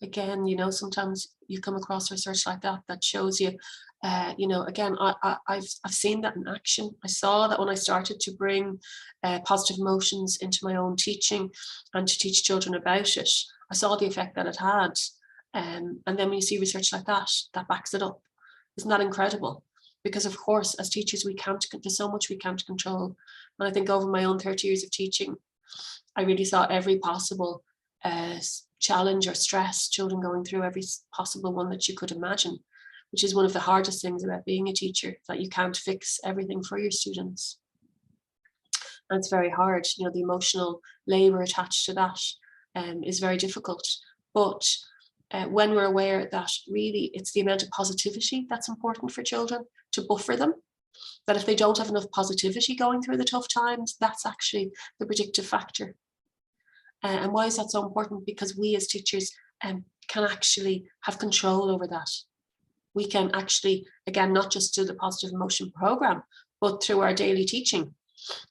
S2: Again, you know, sometimes you come across research like that shows you, you know, again, I've seen that in action. I saw that when I started to bring positive emotions into my own teaching and to teach children about it, I saw the effect that it had. And then when you see research like that backs it up. Isn't that incredible? Because of course, as teachers, there's so much we can't control. And I think over my own 30 years of teaching, I really saw every possible challenge or stress children going through, every possible one that you could imagine, which is one of the hardest things about being a teacher, that you can't fix everything for your students. And it's very hard, you know, the emotional labor attached to that is very difficult. But when we're aware that really it's the amount of positivity that's important for children to buffer them, that if they don't have enough positivity going through the tough times, that's actually the predictive factor. And why is that so important? Because we as teachers can actually have control over that. We can actually, again, not just do the positive emotion program, but through our daily teaching,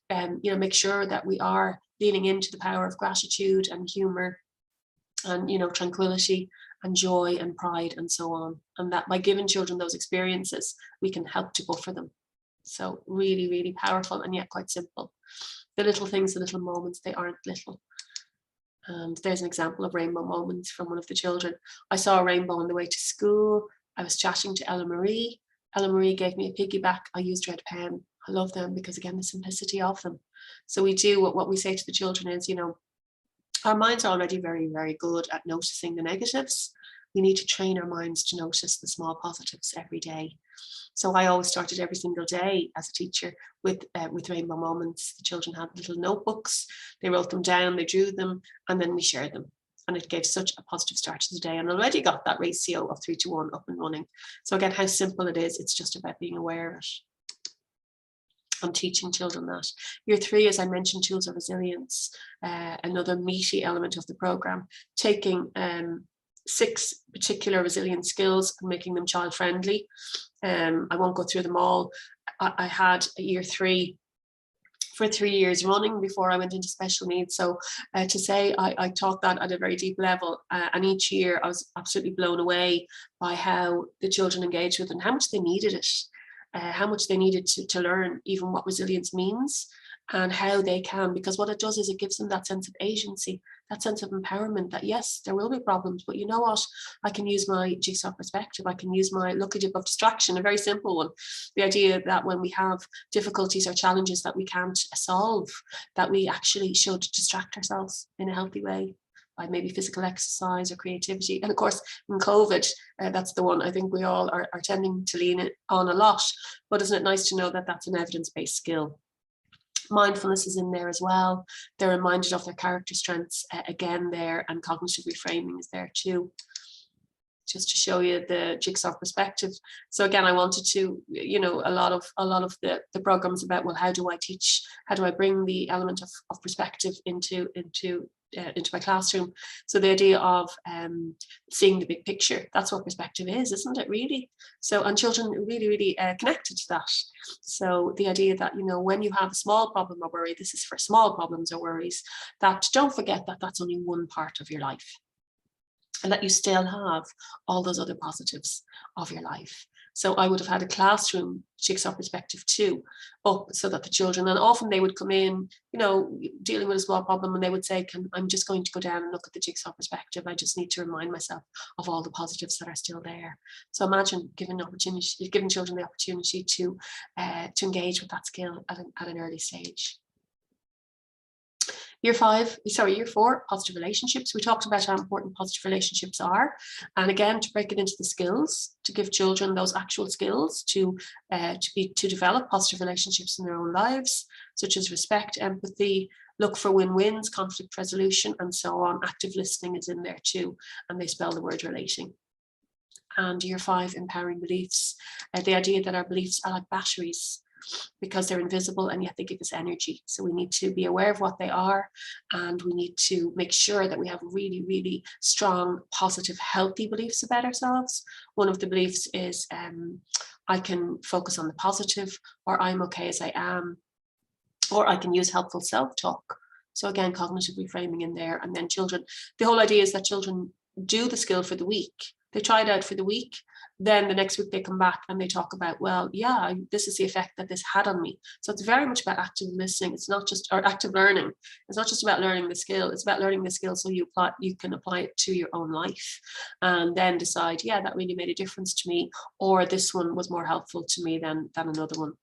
S2: you know, make sure that we are leaning into the power of gratitude and humor and, you know, tranquility and joy and pride and so on. And that by giving children those experiences, we can help to buffer them. So really, really powerful and yet quite simple. The little things, the little moments, they aren't little. And there's an example of Rainbow Moments from one of the children. I saw a rainbow on the way to school. I was chatting to Ella Marie. Ella Marie gave me a piggyback. I used red pen. I love them because, again, the simplicity of them. So we do what we say to the children is, you know, our minds are already very, very good at noticing the negatives. We need to train our minds to notice the small positives every day. So I always started every single day as a teacher with Rainbow Moments. The children had little notebooks, they wrote them down, they drew them, and then we shared them. And it gave such a positive start to the day, and already got that ratio of 3 to 1 up and running. So again, how simple it is, it's just about being aware of it and teaching children that. Year 3, as I mentioned, tools of resilience, another meaty element of the program, taking 6 particular resilience skills and making them child friendly. I won't go through them all. I had a year 3 for 3 years running before I went into special needs. So to say I taught that at a very deep level, and each year I was absolutely blown away by how the children engaged with it and how much they needed it, how much they needed to learn even what resilience means and how they can, because what it does is it gives them that sense of agency, that sense of empowerment, that yes, there will be problems, but you know what, I can use my jigsaw perspective, I can use my lucky dip of distraction, a very simple one. The idea that when we have difficulties or challenges that we can't solve, that we actually should distract ourselves in a healthy way by maybe physical exercise or creativity. And of course, in COVID, that's the one I think we all are tending to lean on a lot. But isn't it nice to know that that's an evidence-based skill? Mindfulness is in there as well. They're reminded of their character strengths again there, and cognitive reframing is there too. just to show you the jigsaw perspective. So again, I wanted to, you know, a lot of the programs about, well, how do I teach? How do I bring the element of perspective into my classroom? So the idea of seeing the big picture, that's what perspective is, isn't it, really? So, and children really connected to that. So the idea that, you know, when you have a small problem or worry, this is for small problems or worries, that don't forget that that's only one part of your life, and that you still have all those other positives of your life. So I would have had a classroom jigsaw perspective too, up so that the children, and often they would come in, you know, dealing with a small problem, and they would say, I'm just going to go down and look at the jigsaw perspective. I just need to remind myself of all the positives that are still there. So imagine giving children the opportunity to engage with that skill at an early stage. Year 4, positive relationships. We talked about how important positive relationships are. And again, to break it into the skills, to give children those actual skills to develop positive relationships in their own lives, such as respect, empathy, look for win-wins, conflict resolution, and so on. Active listening is in there too, and they spell the word relating. And year 5, empowering beliefs. The idea that our beliefs are like batteries, because they're invisible and yet they give us energy. So we need to be aware of what they are, and we need to make sure that we have really strong, positive, healthy beliefs about ourselves. One of the beliefs is I can focus on the positive, or I'm okay as I am, or I can use helpful self-talk. So again, cognitive reframing in there. And then children, the whole idea is that children do the skill for the week. They try it out for the week. Then the next week they come back and they talk about, well, yeah, this is the effect that this had on me. So it's very much about active listening. It's not just, or active learning. It's not just about learning the skill. It's about learning the skill so you can apply it to your own life, and then decide, yeah, that really made a difference to me, or this one was more helpful to me than another one.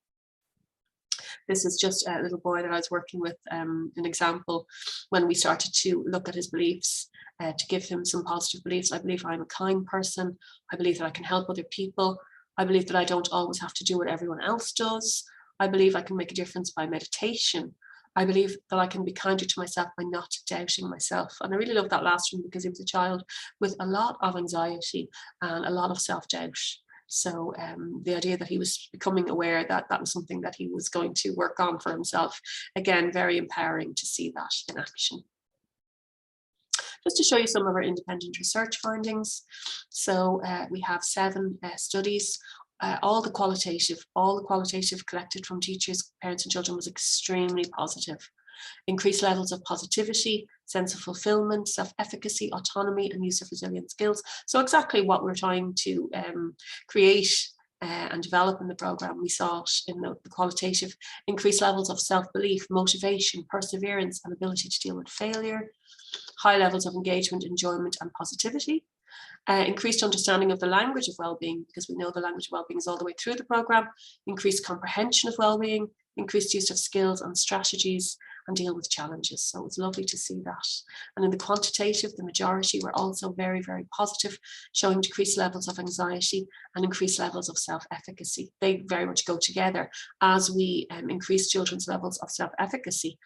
S2: This is just a little boy that I was working with, an example when we started to look at his beliefs, to give him some positive beliefs. I believe I'm a kind person. I believe that I can help other people. I believe that I don't always have to do what everyone else does. I believe I can make a difference by meditation. I believe that I can be kinder to myself by not doubting myself. And I really love that last one, because he was a child with a lot of anxiety and a lot of self-doubt. So the idea that he was becoming aware that that was something that he was going to work on for himself, again, very empowering to see that in action. Just to show you some of our independent research findings. So we have 7 studies. All the qualitative collected from teachers, parents and children was extremely positive. Increased levels of positivity, sense of fulfillment, self-efficacy, autonomy, and use of resilient skills. So exactly what we're trying to create and develop in the program. We saw it in the qualitative: increased levels of self-belief, motivation, perseverance, and ability to deal with failure. High levels of engagement, enjoyment, and positivity. Increased understanding of the language of well-being, because we know the language of well-being is all the way through the program. Increased comprehension of well-being, increased use of skills and strategies, and deal with challenges. So it's lovely to see that. And in the quantitative, the majority were also very positive, showing decreased levels of anxiety and increased levels of self-efficacy. They very much go together. As we increase children's levels of self-efficacy,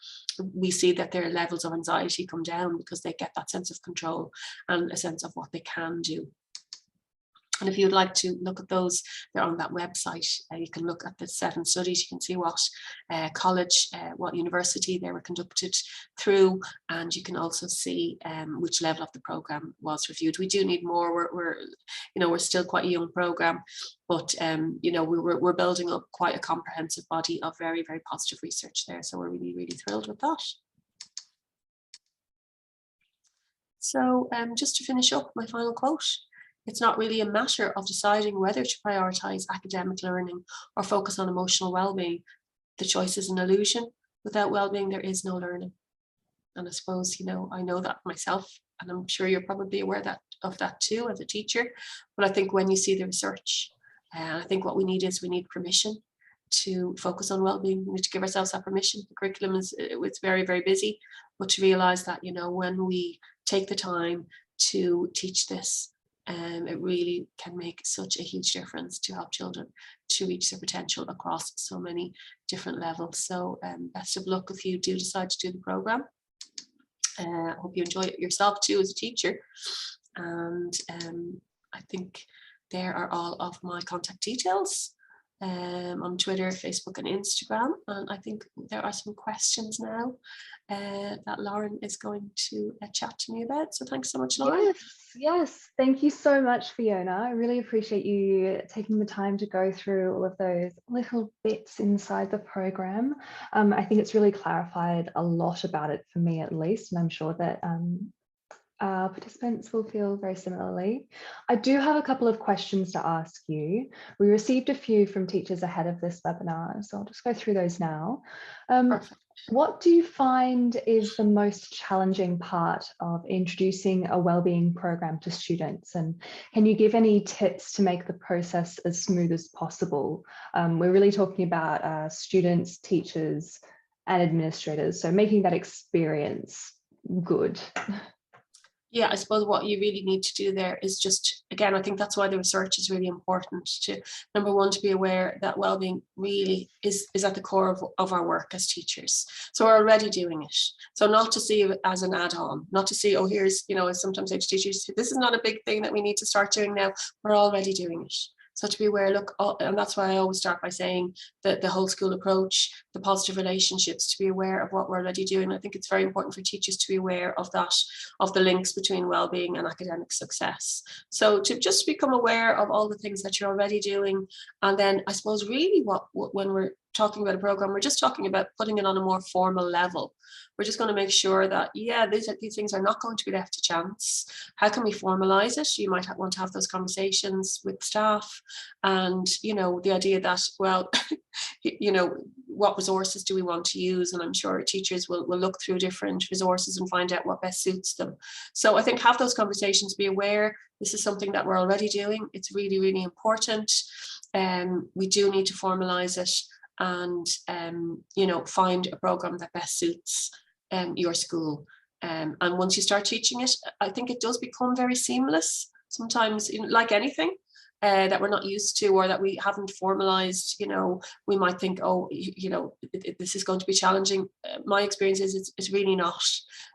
S2: we see that their levels of anxiety come down, because they get that sense of control and a sense of what they can do. And if you'd like to look at those, they're on that website. You can look at the 7 studies. You can see what college, what university they were conducted through, and you can also see which level of the program was reviewed. We do need more. We're still quite a young program, but we're building up quite a comprehensive body of very positive research there. So we're really thrilled with that. So just to finish up, my final quote. It's not really a matter of deciding whether to prioritize academic learning or focus on emotional well-being. The choice is an illusion. Without well-being, there is no learning. And I suppose, I know that myself, and I'm sure you're probably aware of that too as a teacher. But I think when you see the research, I think what we need permission to focus on well-being. We need to give ourselves that permission. The curriculum it's very busy, but to realize that, when we take the time to teach this, it really can make such a huge difference to help children to reach their potential across so many different levels. So best of luck if you do decide to do the program. I hope you enjoy it yourself too as a teacher. And I think there are all of my contact details on Twitter, Facebook, and Instagram. And I think there are some questions now that Lauren is going to chat to me about. So thanks so much, Lauren.
S1: Yes. Thank you so much, Fiona. I really appreciate you taking the time to go through all of those little bits inside the program. I think it's really clarified a lot about it for me, at least, and I'm sure that participants will feel very similarly. I do have a couple of questions to ask you. We received a few from teachers ahead of this webinar, so I'll just go through those now.
S2: Perfect.
S1: What do you find is the most challenging part of introducing a wellbeing program to students? And can you give any tips to make the process as smooth as possible? We're really talking about students, teachers, and administrators, so making that experience good.
S2: Yeah, I suppose what you really need to do there is just, again, I think that's why the research is really important to, number one, to be aware that wellbeing really is at the core of our work as teachers. So we're already doing it. So not to see it as an add-on, not to see, oh, here's, you know, as sometimes I teach teachers, this is not a big thing that we need to start doing now. We're already doing it. So to be aware, look, and that's why I always start by saying that the whole school approach, the positive relationships, to be aware of what we're already doing. I think it's very important for teachers to be aware of that, of the links between well-being and academic success. So to just become aware of all the things that you're already doing. And then I suppose really when we're talking about a program, we're just talking about putting it on a more formal level. We're just going to make sure that, yeah, these things are not going to be left to chance. How can we formalize it? You might want to have those conversations with staff, and, you know, the idea that, well, you know, what resources do we want to use? And I'm sure teachers will look through different resources and find out what best suits them. So I think have those conversations, be aware this is something that we're already doing. It's really, really important. We do need to formalize it, and you know, find a program that best suits your school. And once you start teaching it, I think it does become very seamless. Sometimes, like anything that we're not used to or that we haven't formalized, you know, we might think, oh, you know, this is going to be challenging. My experience is it's really not,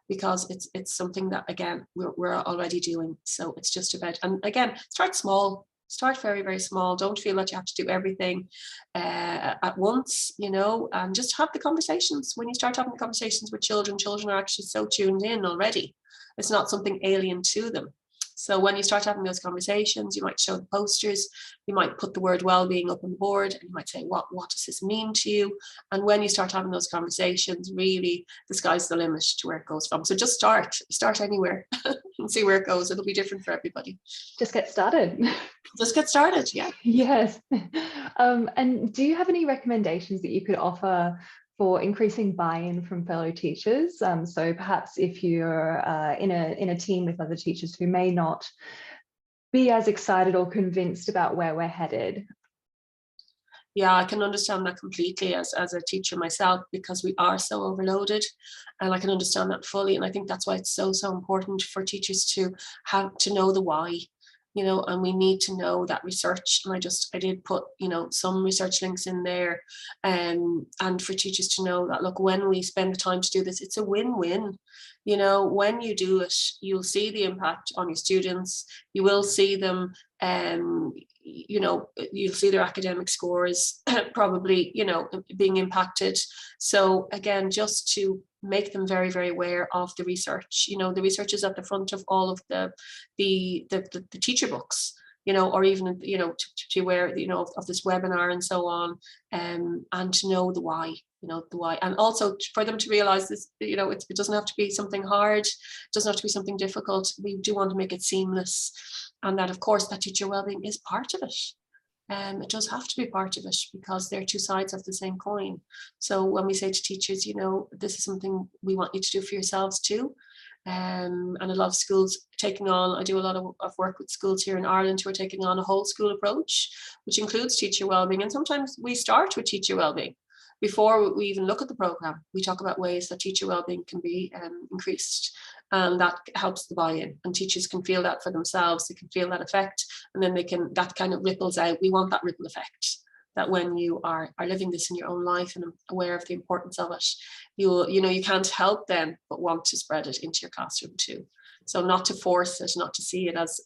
S2: because it's something that, again, we're already doing. So it's just about, and again, start small. Start very, very small. Don't feel that you have to do everything at once, you know, and just have the conversations. When you start having the conversations with children, children are actually so tuned in already. It's not something alien to them. So when you start having those conversations, you might show the posters, you might put the word well-being up on the board, and you might say, what does this mean to you? And when you start having those conversations, really the sky's the limit to where it goes from. So just start anywhere and see where it goes. It'll be different for everybody.
S1: Just get started.
S2: Just get started, yeah.
S1: Yes. And do you have any recommendations that you could offer for increasing buy-in from fellow teachers? So perhaps if you're in a team with other teachers who may not be as excited or convinced about where we're headed.
S2: Yeah, I can understand that completely as a teacher myself, because we are so overloaded, and I can understand that fully. And I think that's why it's so important for teachers to have to know the why. You know, and we need to know that research. And I did put, you know, some research links in there, and for teachers to know that, look, when we spend the time to do this, it's a win-win. You know, when you do it, you'll see the impact on your students. You will see them, you know, you'll see their academic scores probably, you know, being impacted. So again, just to make them very, very aware of the research. You know, the research is at the front of all of the teacher books, you know, or even, you know, to aware, you know, of this webinar and so on, and to know the why, you know, the why, and also for them to realize this, you know, it doesn't have to be something hard, it doesn't have to be something difficult. We do want to make it seamless, and that, of course, that teacher wellbeing is part of it. It does have to be part of it, because they're two sides of the same coin. So when we say to teachers, you know, this is something we want you to do for yourselves too. And a lot of schools taking on, I do a lot of work with schools here in Ireland who are taking on a whole school approach, which includes teacher wellbeing. And sometimes we start with teacher wellbeing. Before we even look at the programme, we talk about ways that teacher wellbeing can be increased. And that helps the buy-in, and teachers can feel that for themselves. They can feel that effect, and then that kind of ripples out. We want that ripple effect, that when you are living this in your own life and aware of the importance of it, you can't help then but want to spread it into your classroom too. So not to force it, not to see it as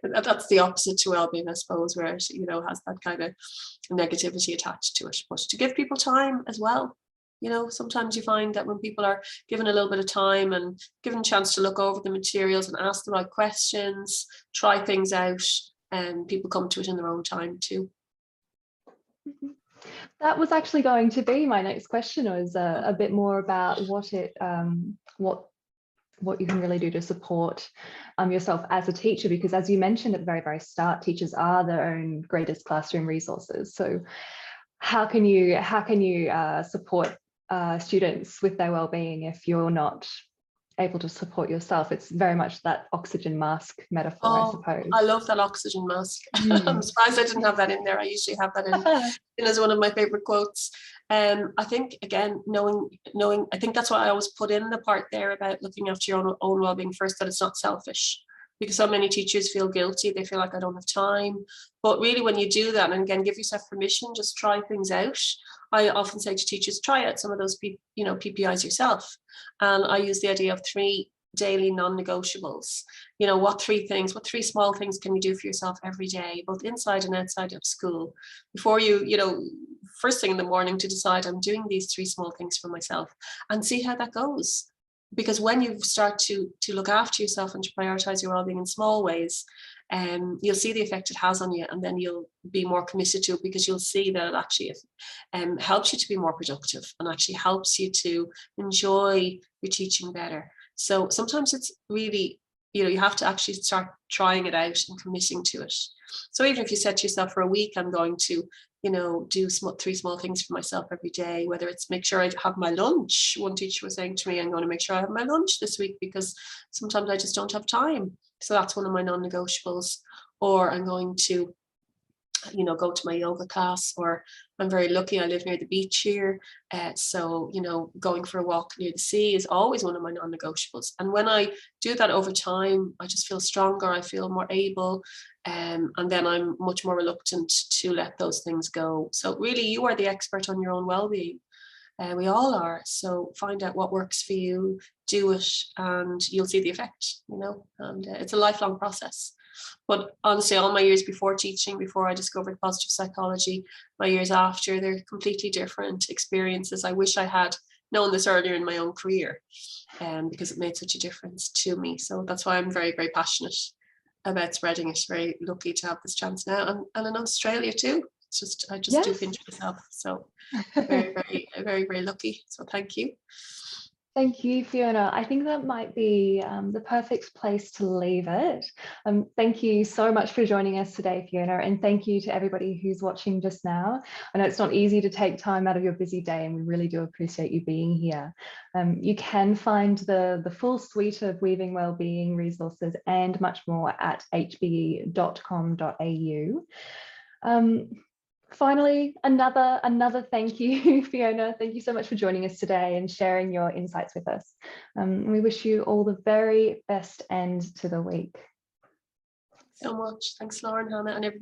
S2: that's the opposite to well-being, I suppose, where it, you know, has that kind of negativity attached to it, but to give people time as well. You know, sometimes you find that when people are given a little bit of time and given a chance to look over the materials and ask the right questions, try things out, and people come to it in their own time too.
S1: That was actually going to be my next question, was a bit more about what you can really do to support yourself as a teacher, because as you mentioned at the very, very start, teachers are their own greatest classroom resources. So how can you support students with their well-being if you're not able to support yourself? It's very much that oxygen mask metaphor, I suppose.
S2: I love that oxygen mask. I'm surprised I didn't have that in there. I usually have that in as one of my favorite quotes. I think, again, knowing, I think that's why I always put in the part there about looking after your own well-being first, that it's not selfish. Because so many teachers feel guilty, they feel like I don't have time. But really, when you do that, and again, give yourself permission, just try things out. I often say to teachers, try out some of those PPIs yourself. And I use the idea of 3 daily non-negotiables. You know, what 3 small things can you do for yourself every day, both inside and outside of school, before you know, first thing in the morning, to decide I'm doing these 3 small things for myself, and see how that goes. Because when you start to look after yourself and to prioritize your well-being in small ways, you'll see the effect it has on you, and then you'll be more committed to it, because you'll see that it actually helps you to be more productive and actually helps you to enjoy your teaching better. So sometimes it's really, you know, you have to actually start trying it out and committing to it. So even if you set yourself for a week, I'm going to, you know, do 3 small things for myself every day, whether it's make sure I have my lunch. One teacher was saying to me, I'm going to make sure I have my lunch this week because sometimes I just don't have time. So that's one of my non-negotiables. Or I'm going to, you know, go to my yoga class, or I'm very lucky I live near the beach here. So, you know, going for a walk near the sea is always one of my non-negotiables. And when I do that over time, I just feel stronger, I feel more able, and then I'm much more reluctant to let those things go. So really, you are the expert on your own well-being. We all are. So find out what works for you, do it, and you'll see the effect, you know, and it's a lifelong process. But honestly, all my years before teaching, before I discovered positive psychology, my years after, they're completely different experiences. I wish I had known this earlier in my own career, because it made such a difference to me. So that's why I'm very, very passionate about spreading it. Very lucky to have this chance now, and in Australia too. It's just, I just do pinch myself. So very, very, very, very lucky. So thank you.
S1: Thank you, Fiona. I think that might be the perfect place to leave it. Thank you so much for joining us today, Fiona, and thank you to everybody who's watching just now. I know it's not easy to take time out of your busy day, and we really do appreciate you being here. You can find the full suite of Weaving Wellbeing resources and much more at hbe.com.au. Finally, another thank you, Fiona. Thank you so much for joining us today and sharing your insights with us. We wish you all the very best end to the week.
S2: So much. Thanks, Lauren, Hannah, and everybody.